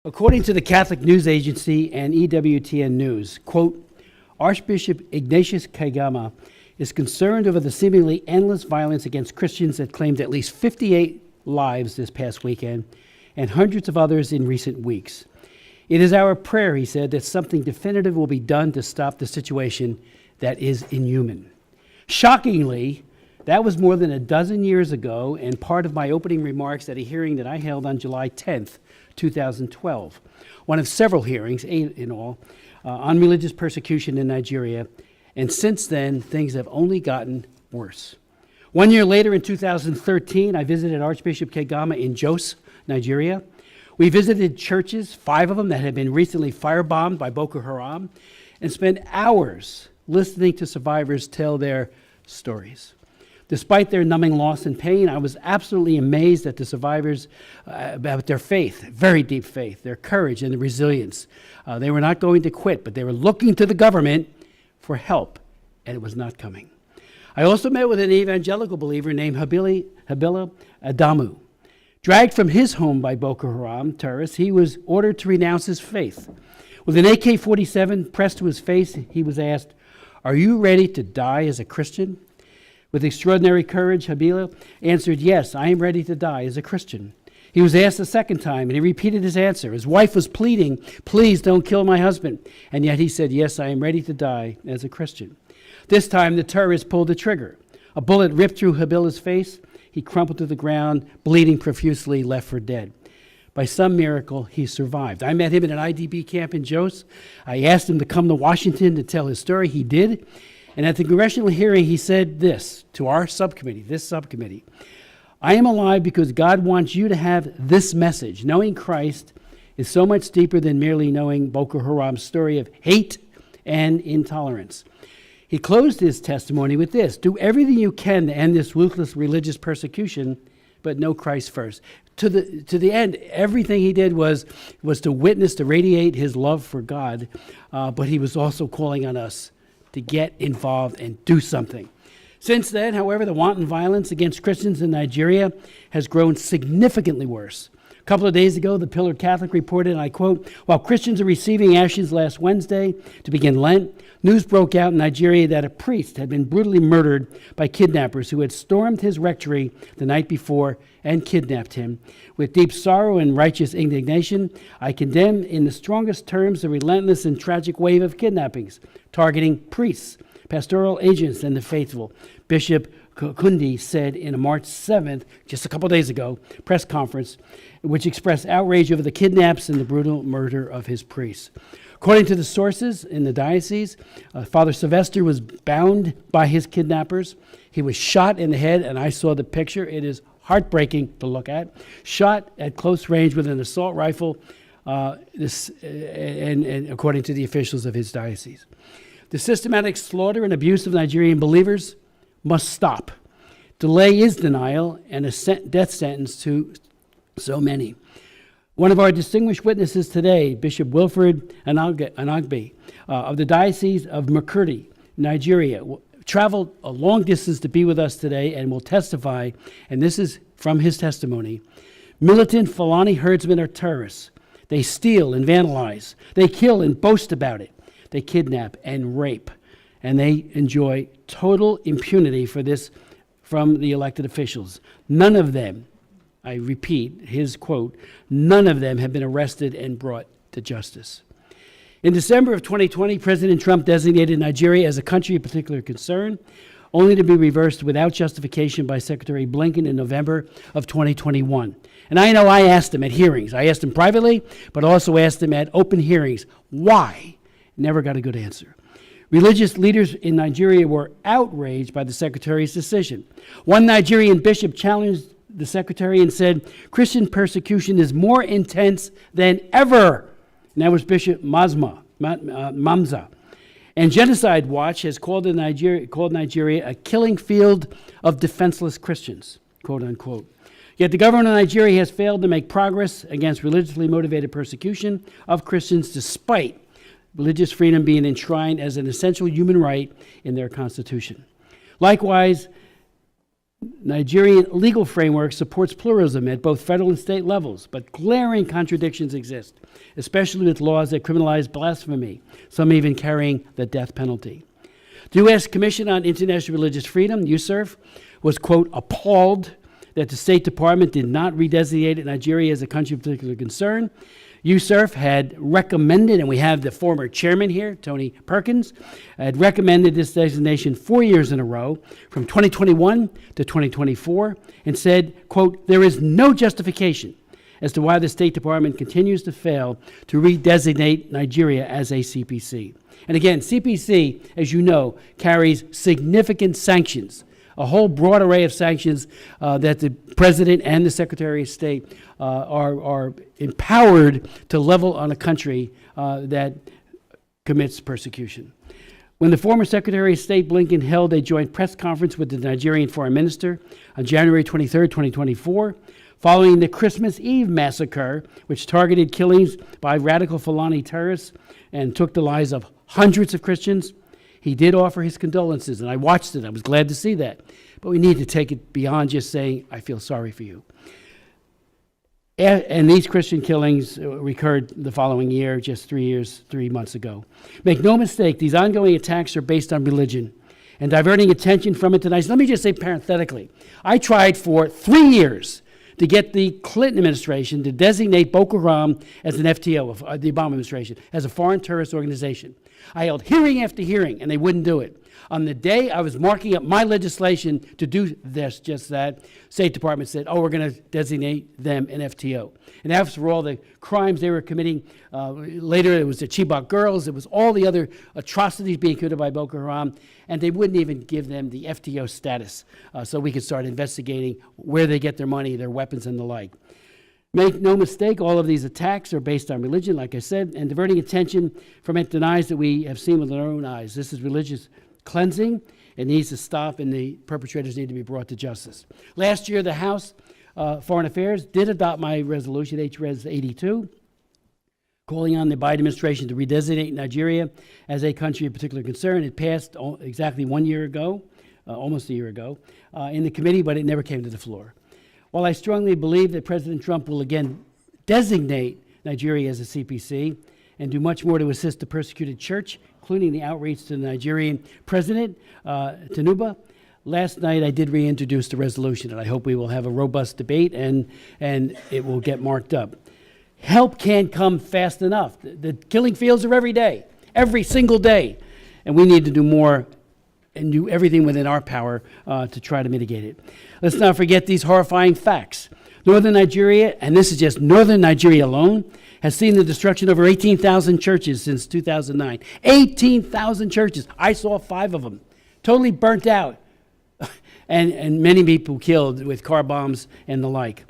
According to the Catholic News Agency and EWTN News, quote, Archbishop Ignatius Kagama is concerned over the seemingly endless violence against Christians that claimed at least 58 lives this past weekend and hundreds of others in recent weeks. It is our prayer, he said, that something definitive will be done to stop the situation that is inhuman. Shockingly, that was more than a dozen years ago and part of my opening remarks at a hearing that I held on July 10th, 2012, one of several hearings, 8 in all, on religious persecution in Nigeria, and since then, things have only gotten worse. 1 year later, in 2013, I visited Archbishop Kagama in Jos, Nigeria. We visited churches, 5 of them that had been recently firebombed by Boko Haram, and spent hours listening to survivors tell their stories. Despite their numbing loss and pain, I was absolutely amazed at the survivors about their faith, very deep faith, their courage and the resilience. They were not going to quit, but they were looking to the government for help, and it was not coming. I also met with an evangelical believer named Habila Adamu. Dragged from his home by Boko Haram terrorists, he was ordered to renounce his faith. With an AK-47 pressed to his face, he was asked, "Are you ready to die as a Christian?" With extraordinary courage, Habila answered, "Yes, I am ready to die as a Christian." He was asked a second time, and he repeated his answer. His wife was pleading, "Please don't kill my husband." And yet he said, "Yes, I am ready to die as a Christian." This time, the terrorist pulled the trigger. A bullet ripped through Habila's face. He crumpled to the ground, bleeding profusely, left for dead. By some miracle, he survived. I met him at an IDP camp in Jos. I asked him to come to Washington to tell his story. He did. And at the congressional hearing, he said this to our subcommittee, "I am alive because God wants you to have this message. Knowing Christ is so much deeper than merely knowing Boko Haram's story of hate and intolerance." He closed his testimony with this: "Do everything you can to end this ruthless religious persecution, but know Christ first." To the end, everything he did was to witness, to radiate his love for God, but he was also calling on us to get involved and do something. Since then, however, the wanton violence against Christians in Nigeria has grown significantly worse. A couple of days ago, the Pillar Catholic reported, and I quote, "While Christians are receiving ashes last Wednesday to begin Lent, news broke out in Nigeria that a priest had been brutally murdered by kidnappers who had stormed his rectory the night before and kidnapped him. With deep sorrow and righteous indignation, I condemn in the strongest terms the relentless and tragic wave of kidnappings targeting priests, pastoral agents, and the faithful," Bishop Kundi said in a March 7th, just a couple days ago, press conference, which expressed outrage over the kidnaps and the brutal murder of his priests. According to the sources in the diocese, Father Sylvester was bound by his kidnappers. He was shot in the head, and I saw the picture. It is heartbreaking to look at. Shot at close range with an assault rifle, and according to the officials of his diocese. The systematic slaughter and abuse of Nigerian believers must stop. Delay is denial and a death sentence to so many. One of our distinguished witnesses today, Bishop Wilfred Anagbe of the Diocese of Makurdi, Nigeria, traveled a long distance to be with us today and will testify, and this is from his testimony. Militant Fulani herdsmen are terrorists. They steal and vandalize. They kill and boast about it. They kidnap and rape, and they enjoy total impunity for this from the elected officials. None of them, I repeat his quote, "None of them have been arrested and brought to justice." In December of 2020, President Trump designated Nigeria as a country of particular concern, only to be reversed without justification by Secretary Blinken in November of 2021. And I know I asked him at hearings. I asked him privately, but also asked him at open hearings, why? Never got a good answer. Religious leaders in Nigeria were outraged by the Secretary's decision. One Nigerian bishop challenged the Secretary and said, "Christian persecution is more intense than ever." And that was Bishop Mamza. And Genocide Watch has called Nigeria a killing field of defenseless Christians, quote unquote. Yet the government of Nigeria has failed to make progress against religiously motivated persecution of Christians despite religious freedom being enshrined as an essential human right in their constitution. Likewise, Nigerian legal framework supports pluralism at both federal and state levels, but glaring contradictions exist, especially with laws that criminalize blasphemy, some even carrying the death penalty. The U.S. Commission on International Religious Freedom, USCIRF, was, quote, appalled that the State Department did not redesignate Nigeria as a country of particular concern. USCIRF had recommended, and we have the former chairman here, Tony Perkins, had recommended this designation 4 years in a row, from 2021 to 2024, and said, quote, there is no justification as to why the State Department continues to fail to redesignate Nigeria as a CPC. And again, CPC, as you know, carries significant sanctions, a whole broad array of sanctions that the President and the Secretary of State are empowered to level on a country that commits persecution. When the former Secretary of State Blinken held a joint press conference with the Nigerian Foreign Minister on January 23, 2024, following the Christmas Eve massacre, which targeted killings by radical Fulani terrorists and took the lives of hundreds of Christians, he did offer his condolences, and I watched it. I was glad to see that. But we need to take it beyond just saying, I feel sorry for you. And these Christian killings recurred the following year, just 3 months ago. Make no mistake, these ongoing attacks are based on religion and diverting attention from it tonight. So let me just say parenthetically, I tried for 3 years to get the Clinton administration to designate Boko Haram as an FTO, the Obama administration, as a foreign terrorist organization. I held hearing after hearing, and they wouldn't do it. On the day I was marking up my legislation to do this, just that, State Department said, oh, we're going to designate them an FTO. And after all the crimes they were committing, later it was the Chibok girls, it was all the other atrocities being committed by Boko Haram, and they wouldn't even give them the FTO status so we could start investigating where they get their money, their weapons, and the like. Make no mistake, all of these attacks are based on religion, like I said, and diverting attention from it denies that we have seen with our own eyes. This is religious cleansing. It needs to stop, and the perpetrators need to be brought to justice. Last year, the House Foreign Affairs did adopt my resolution, HRES 82, calling on the Biden administration to redesignate Nigeria as a country of particular concern. It passed exactly 1 year ago, almost a year ago, in the committee, but it never came to the floor. While I strongly believe that President Trump will again designate Nigeria as a CPC and do much more to assist the persecuted church, including the outreach to the Nigerian president, Tinubu, last night I did reintroduce the resolution, and I hope we will have a robust debate and it will get marked up. Help can't come fast enough. The killing fields are every day, every single day, and we need to do more and do everything within our power to try to mitigate it. Let's not forget these horrifying facts. Northern Nigeria, and this is just northern Nigeria alone, has seen the destruction of over 18,000 churches since 2009. 18,000 churches. I saw 5 of them, totally burnt out, and many people killed with car bombs and the like.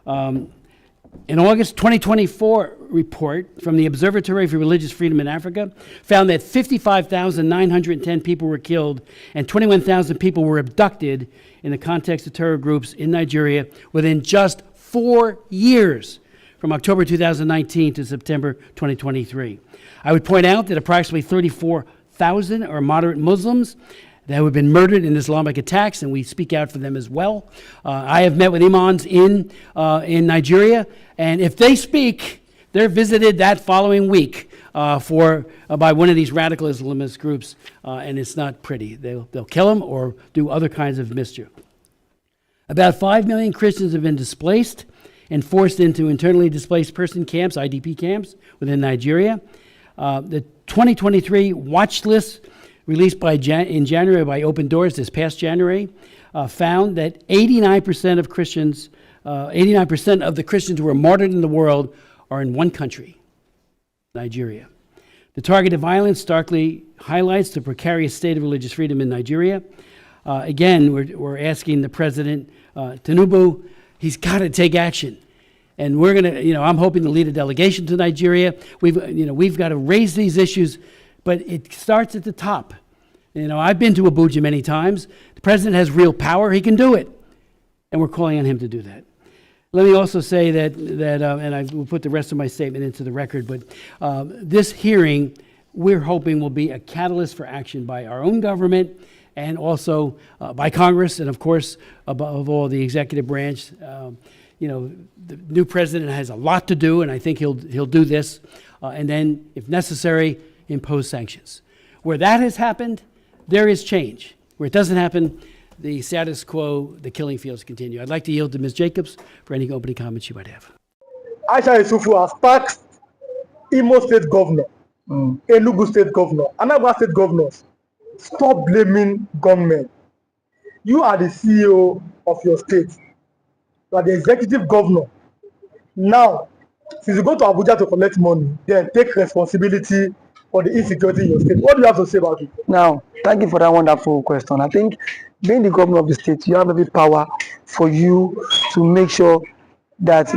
An August 2024 report from the Observatory for Religious Freedom in Africa found that 55,910 people were killed and 21,000 people were abducted in the context of terror groups in Nigeria within just 4 years, from October 2019 to September 2023. I would point out that approximately 34,000 are moderate Muslims that have been murdered in Islamic attacks, and we speak out for them as well. I have met with imams in Nigeria, and if they speak, they're visited that following week by one of these radical Islamist groups, and it's not pretty. They'll kill them or do other kinds of mischief. About 5 million Christians have been displaced and forced into internally displaced person camps, IDP camps, within Nigeria. The 2023 watch list released in January by Open Doors this past January found that 89% of Christians, 89% of the Christians who were martyred in the world are in one country, Nigeria. The targeted violence starkly highlights the precarious state of religious freedom in Nigeria. Again, we're asking the president, Tinubu, he's got to take action. And we're going to, I'm hoping to lead a delegation to Nigeria. We've got to raise these issues, but it starts at the top. I've been to Abuja many times. The president has real power. He can do it. And we're calling on him to do that. Let me also say that and I will put the rest of my statement into the record, but this hearing, we're hoping will be a catalyst for action by our own government and also by Congress, and of course, above all, the executive branch. The new president has a lot to do, and I think he'll do this, and then, if necessary, impose sanctions. Where that has happened, there is change. Where it doesn't happen, the status quo, the killing fields continue. I'd like to yield to Ms. Jacobs for any opening comments you might have. Aisha Yusufu has taxed Imo State Governor, Enugu State Governor, Anambra State Governors. Stop blaming government. You are the CEO of your state. You are the executive governor. Now, since you go to Abuja to collect money, then take responsibility for the insecurity in your state. What do you have to say about it? Now, thank you for that wonderful question. I think being the governor of the state, you have every power for you to make sure that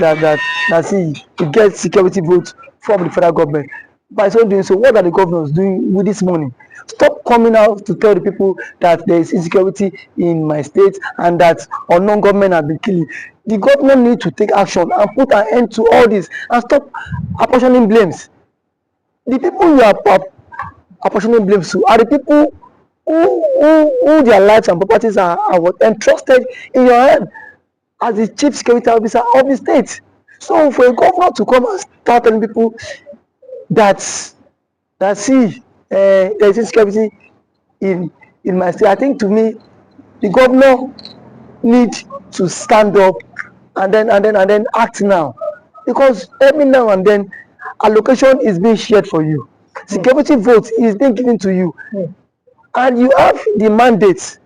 you get security votes from the federal government. By so doing so, what are the governors doing with this money? Stop coming out to tell the people that there is insecurity in my state and that unknown government have been killing. The government need to take action and put an end to all this and stop apportioning blames. The people you are apportioning blames to are the people who their lives and properties are entrusted in your hand as the chief security officer of the state. So for a governor to come and start telling people that there is insecurity in my state, I think to me the governor need to stand up and then act now, because every now and then allocation is being shared for you, security vote is being given to you, and you have the mandate.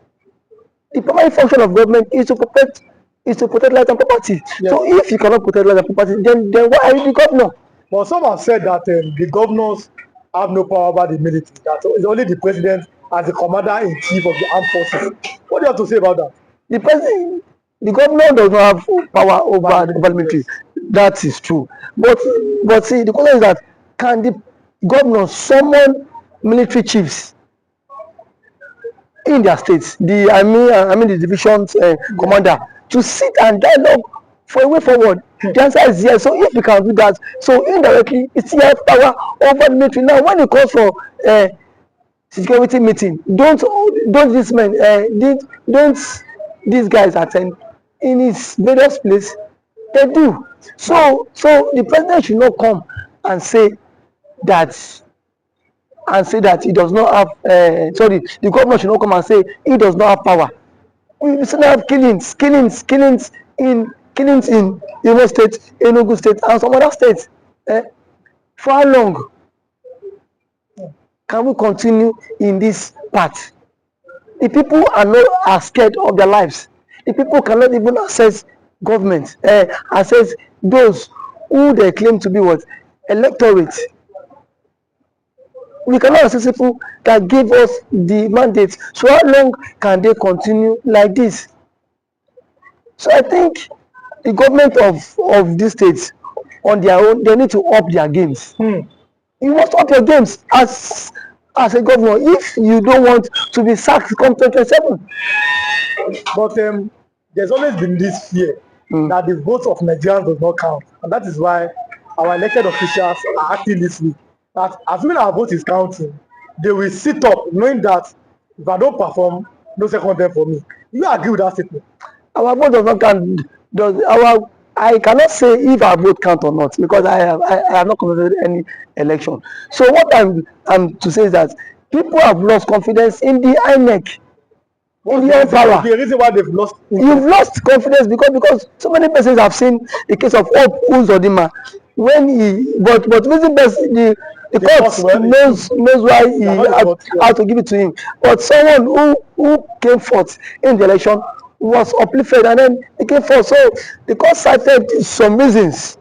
The primary function of government is to protect life and property. Yes. So if you cannot protect life and property, then why are you the governor? Well, some have said that the governors have no power over the military. That it's only the president as the commander-in-chief of the armed forces. What do you have to say about that? The governor does not have power over the military. That is true. But see, the question is that can the governor summon military chiefs in their states, the division's commander, to sit and dialogue for a way forward? The answer is yes. So if we can do that, so indirectly it's still have power over the military. Now, when it calls for security meeting, don't these guys attend in his various place? They do. So the president should not come and say that he does not have the governor should not come and say he does not have power. We still have killings in Imo State, Enugu State, and some other states. For how long can we continue in this path? The people are scared of their lives. The people cannot even access government, access those who they claim to be what? Electorate. We cannot access people that give us the mandate. So how long can they continue like this? So I think the government of these states on their own, they need to up their games. You must up your games as a governor if you don't want to be sacked come 2027. But there's always been this fear that the votes of Nigerians does not count, and that is why our elected officials are acting this week. That as soon as our vote is counting, they will sit up knowing that if I don't perform, no second term for me. You agree with that statement? Our vote does not count. I cannot say if our vote count or not, because I have not conducted any election. So what I'm to say is that people have lost confidence in the INEC, in the power. The reason why they've lost you've lost confidence because so many persons have seen the case of Hope Uzodinma when but reason best the court knows why he had to give it to him. But someone who came forth in the election was uplifted and then he came forth. So the court cited some reasons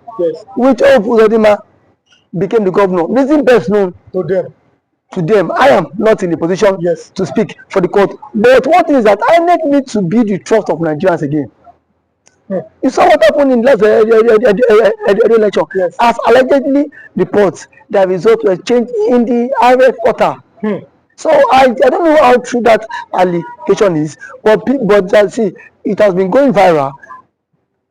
which Hope Uzodinma became the governor. Reason best known to them. I am not in the position to speak for the court. But one thing is that INEC needs to be the trust of Nigerians again. You saw what happened in last election. As allegedly reports, the results were changed in the RF quarter. So I don't know how true that allegation is, but see, it has been going viral.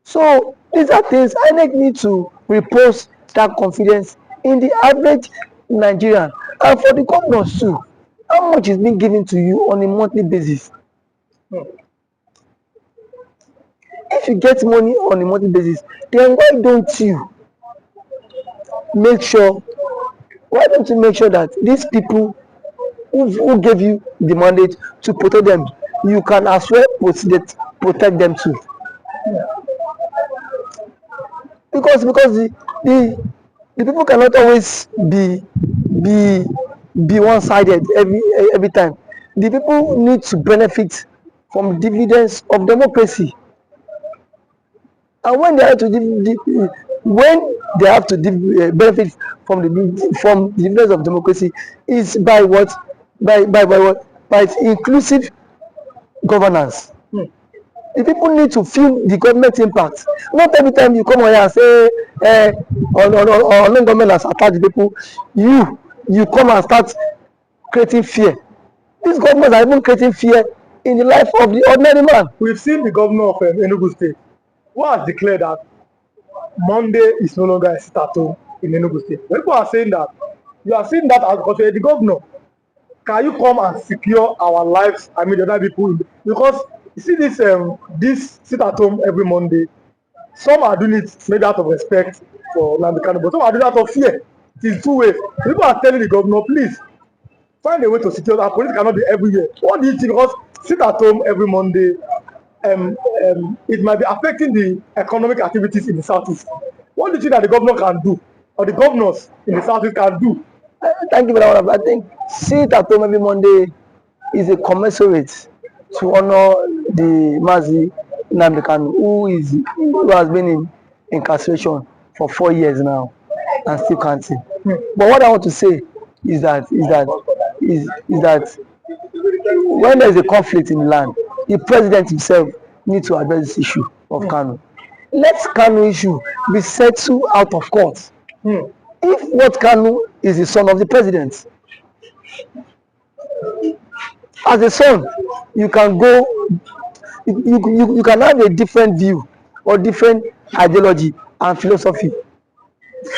So these are things INEC need to repose that confidence in the average Nigerian, and for the governors too. How much is being given to you on a monthly basis? If you get money on a monthly basis, then make sure why don't you make sure that these people who gave you the mandate to protect them, you can as well protect them too? Because the people cannot always be be one-sided every time. The people need to benefit from dividends of democracy, and when they have to benefit from the dividends of democracy is by what? By what? By inclusive governance. The people need to feel the government impact. Not every time you come on here and say on government has attacked the people, you come and start creating fear. These governments are even creating fear in the life of the ordinary man. We've seen the governor of Enugu State who has declared that Monday is no longer a sit-at-home in Enugu State. When people are saying that, you are seeing that as because the governor. Can you come and secure our lives? I mean, the other people, because you see this sit-at-home every Monday. Some are doing it maybe out of respect for Nnamdi Kanu, but some are doing it out of fear. It is two ways. People are telling the governor, please find a way to secure that police cannot be everywhere. What do you think? Because sit at home every Monday, it might be affecting the economic activities in the southeast. What do you think that the governor can do, or the governors in the southeast can do? Thank you for that one. I think sit at home every Monday is a commensurate to honor the Mazi Nnamdi Kanu, who has been in incarceration for 4 years now and still counting. But what I want to say is that when there is a conflict in the land, the president himself needs to address this issue of Kanu. Let Kanu issue be settled out of court. If what Kanu is the son of the president, as a son, you can go, you can have a different view or different ideology and philosophy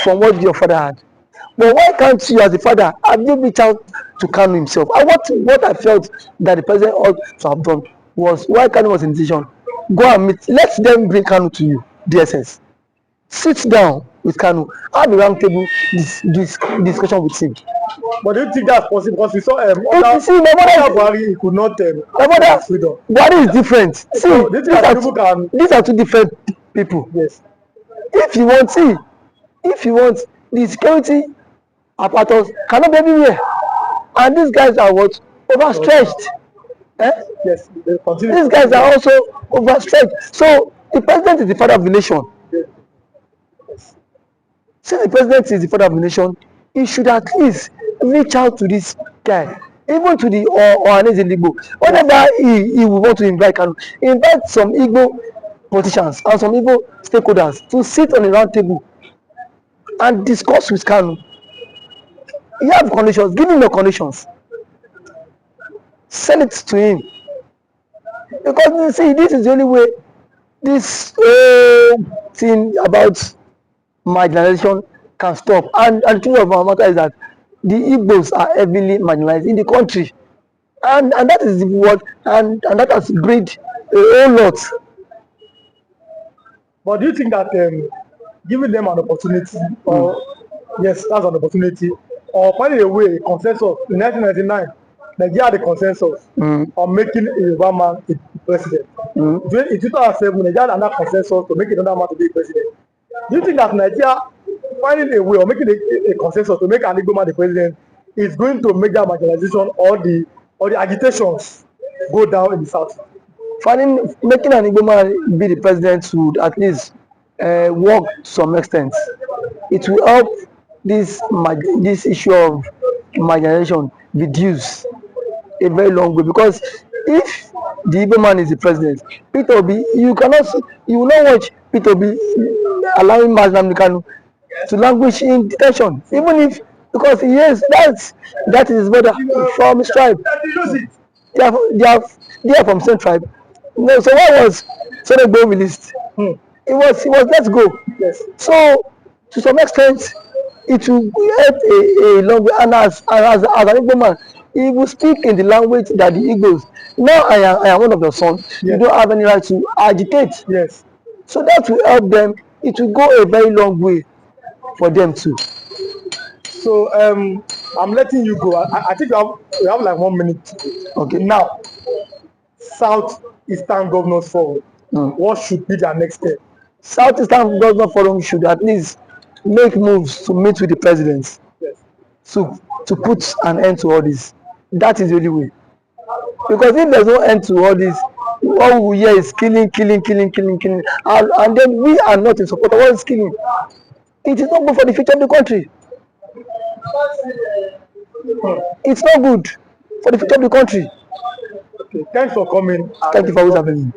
from what your father had. But why can't you, as a father, have you reached out to Kanu himself? And what I felt that the president ought to have done was, why Kanu was in decision, go and meet, let them bring Kanu to you, DSS. Sit down with Kanu, have a round table discussion with him. But do you think that's possible? Because we saw Buhari could not freedom. Buhari is different. See, so, these are two different people. Yes. If you want the security apparatus cannot be everywhere, and these guys are what? Overstretched. Yes. These guys are also overstretched. So the president is the father of the nation. Yes. Since the president is the father of the nation, he should at least reach out to this guy, even to the Ohaneze Igbo. Whenever he will want to invite some Igbo politicians and some Igbo stakeholders to sit on a round table and discuss with Kanu. You have conditions, give him your conditions. Send it to him. Because you see, this is the only way this thing about marginalization can stop. And the truth of our matter is that the Igbos are heavily marginalized in the country. And that is what, and that has breed a whole lot. But do you think that giving them an opportunity, or yes, that's an opportunity, or finding a way, a consensus in 1999, Nigeria had a consensus on making a Yoruba man a president. In 2007, Nigeria had another consensus to make another man to be a president. Do you think that Nigeria finding a way or making a consensus to make an Igbo man the president is going to make that marginalization or the agitations go down in the south? Making an Igbo man be the president would at least work to some extent. It will help this issue of marginalization reduce a very long way, because if the Igbo man is the president, Peter Obi, you will not watch Peter Obi allowing Nnamdi Kanu to languish in detention, even if, because yes, that is his brother from his tribe. They are from same tribe. No, so why was Senegbo released? It was let's go. Yes. So to some extent, it will help a long way. And as an Igbo man, he will speak in the language that the Igbos. Now I am one of your sons. You Yes. don't have any right to agitate. Yes. So that will help them. It will go a very long way for them too. So I'm letting you go. I think we have like 1 minute to go. Okay. Now, South Eastern Governors Forum. What should be their next step? Southeastern Government Forum should at least make moves to meet with the president Yes. to put an end to all this. That is the only way. Because if there's no end to all this, all we hear is killing, and then we are not in support of all this killing. It is not good for the future of the country. It's not good for the future of the country. Okay. Thanks for coming. Thank you for always having me.